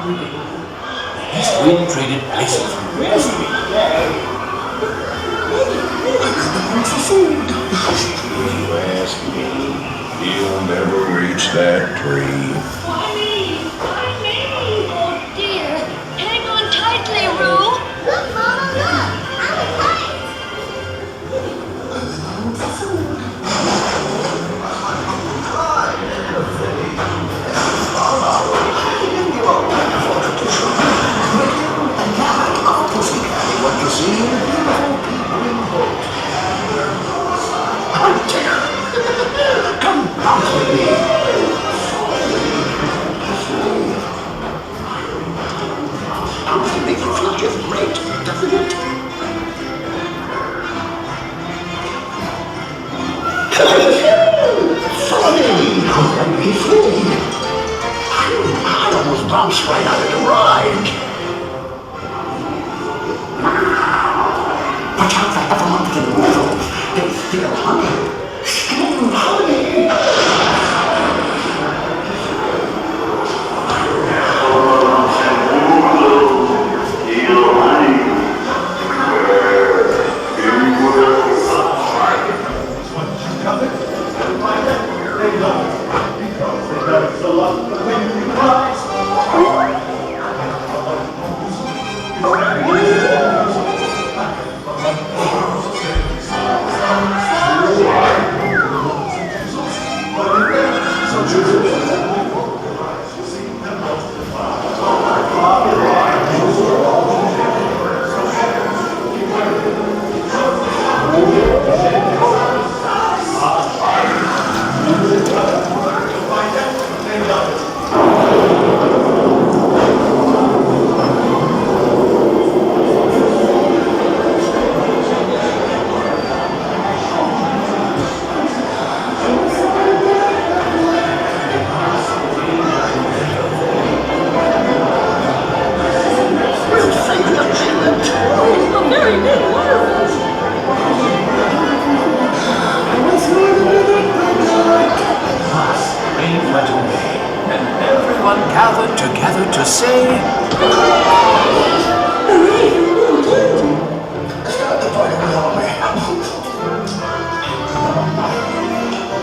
Winnie traded places with me. You ask me, you'll never reach that tree. Winnie! Oh dear! Hang on tightly, Roo! Look, Mama, look! I'm a kite! What you see in the beautiful people in the boat. Hunter! Come out with me! It makes you feel just great, doesn't it? Follow me! Let me free! I almost bounced right out of the ride! Watch out for everyone in the world. They feel honey. Steal honey. Gathered together to say,